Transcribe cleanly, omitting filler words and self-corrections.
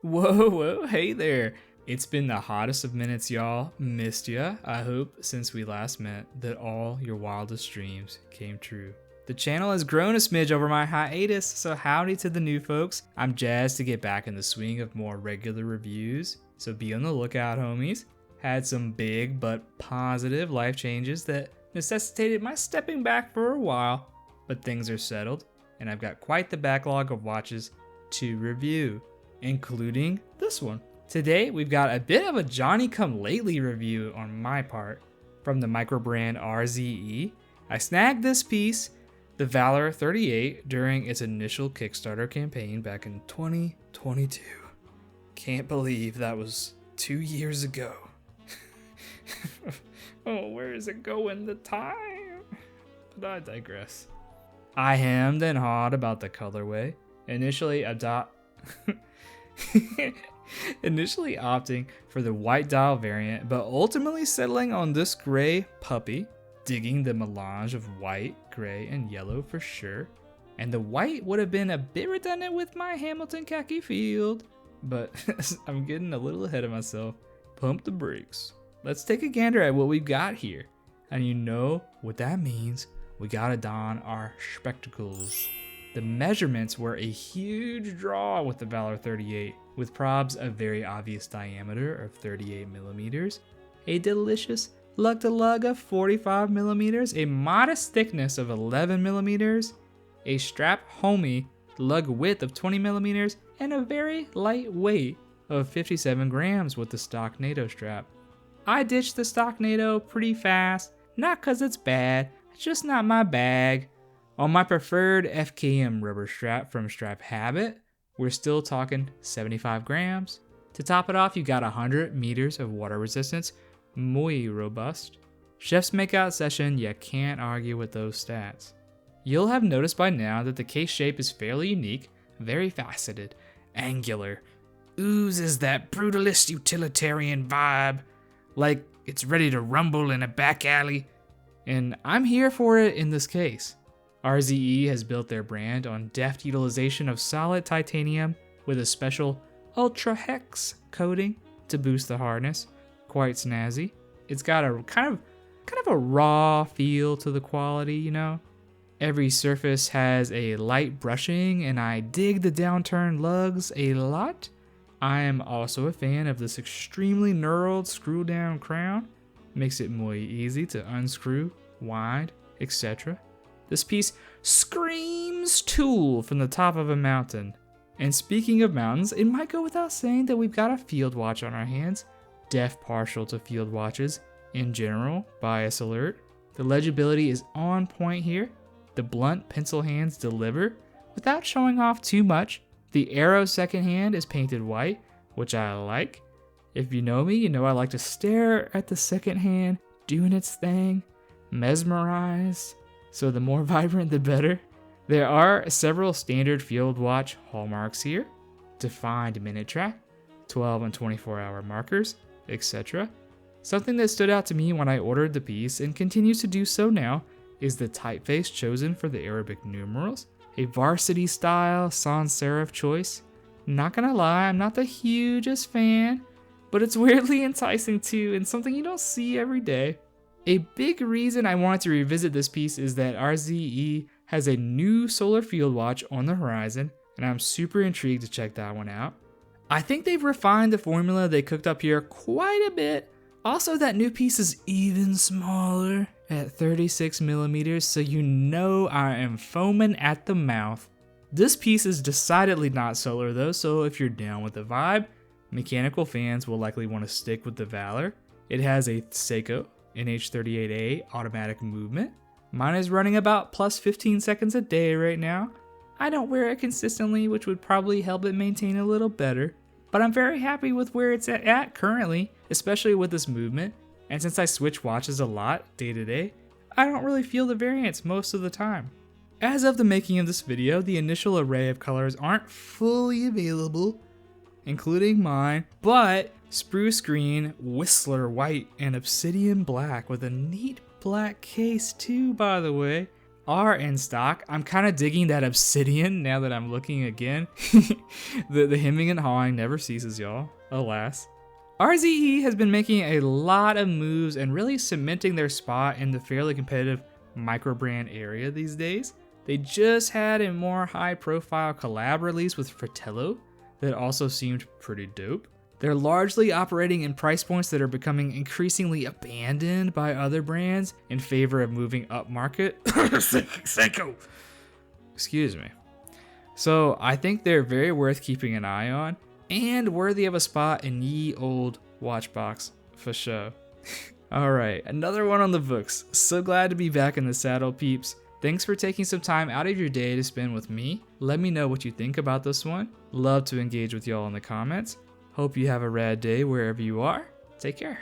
Whoa, hey there. It's been the hottest of minutes, y'all. Missed ya. I hope since we last met that all your wildest dreams came true. The channel has grown a smidge over my hiatus, so howdy to the new folks. I'm jazzed to get back in the swing of more regular reviews, so be on the lookout, homies. Had some big but positive life changes that necessitated my stepping back for a while, but things are settled, and I've got quite the backlog of watches to review, including this one. Today, we've got a bit of a Johnny-come-lately review on my part from the micro brand RZE. I snagged this piece, the Valor 38, during its initial Kickstarter campaign back in 2022. Can't believe that was 2 years ago. Oh, where is it going, the time? But I digress. I hemmed and hawed about the colorway, initially opting for the white dial variant, but ultimately settling on this gray puppy, digging the melange of white, gray, and yellow for sure. And the white would have been a bit redundant with my Hamilton khaki field, but I'm getting a little ahead of myself. Pump the brakes. Let's take a gander at what we've got here. And you know what that means. We gotta don our spectacles. The measurements were a huge draw with the Valor 38, with probs of very obvious diameter of 38 millimeters, a delicious lug to lug of 45 millimeters, a modest thickness of 11 millimeters, a strap homey lug width of 20 millimeters, and a very light weight of 57 grams with the stock NATO strap. I ditched the stock NATO pretty fast, not cause it's bad, it's just not my bag. On my preferred FKM rubber strap from Strap Habit, we're still talking 75 grams. To top it off, you got 100 meters of water resistance, muy robust. Chef's makeout session, you can't argue with those stats. You'll have noticed by now that the case shape is fairly unique, very faceted, angular, oozes that brutalist utilitarian vibe, like it's ready to rumble in a back alley, and I'm here for it in this case. RZE has built their brand on deft utilization of solid titanium with a special ultra hex coating to boost the hardness. Quite snazzy. It's got a kind of a raw feel to the quality, you know. Every surface has a light brushing, and I dig the downturned lugs a lot. I am also a fan of this extremely knurled screw down crown. Makes it muy easy to unscrew, wind, etc. This piece screams Tool from the top of a mountain. And speaking of mountains, it might go without saying that we've got a field watch on our hands. Def partial to field watches in general, bias alert. The legibility is on point here. The blunt pencil hands deliver without showing off too much. The arrow second hand is painted white, which I like. If you know me, you know I like to stare at the second hand doing its thing, mesmerized. So the more vibrant, the better. There are several standard field watch hallmarks here. Defined minute track, 12 and 24 hour markers, etc. Something that stood out to me when I ordered the piece and continues to do so now is the typeface chosen for the Arabic numerals. A varsity style sans serif choice. Not gonna lie, I'm not the hugest fan, but it's weirdly enticing too and something you don't see every day. A big reason I wanted to revisit this piece is that RZE has a new solar field watch on the horizon, and I'm super intrigued to check that one out. I think they've refined the formula they cooked up here quite a bit. Also, that new piece is even smaller at 36 millimeters, so you know I am foaming at the mouth. This piece is decidedly not solar though, so if you're down with the vibe, mechanical fans will likely want to stick with the Valor. It has a Seiko NH38A automatic movement. Mine is running about plus 15 seconds a day right now. I don't wear it consistently, which would probably help it maintain a little better, but I'm very happy with where it's at currently, especially with this movement. And since I switch watches a lot day to day, I don't really feel the variance most of the time. As of the making of this video, the initial array of colors aren't fully available, including mine, but spruce green, whistler white, and obsidian black with a neat black case too, by the way. are in stock. I'm kind of digging that obsidian now that I'm looking again. The hemming and hawing never ceases, y'all, alas. RZE has been making a lot of moves and really cementing their spot in the fairly competitive micro brand area these days. They just had a more high profile collab release with Fratello that also seemed pretty dope. They're largely operating in price points that are becoming increasingly abandoned by other brands in favor of moving up market. Excuse me. So I think they're very worth keeping an eye on and worthy of a spot in ye old watch box for sure. Alright, another one on the books. So glad to be back in the saddle, peeps. Thanks for taking some time out of your day to spend with me. Let me know what you think about this one. Love to engage with y'all in the comments. Hope you have a rad day wherever you are. Take care.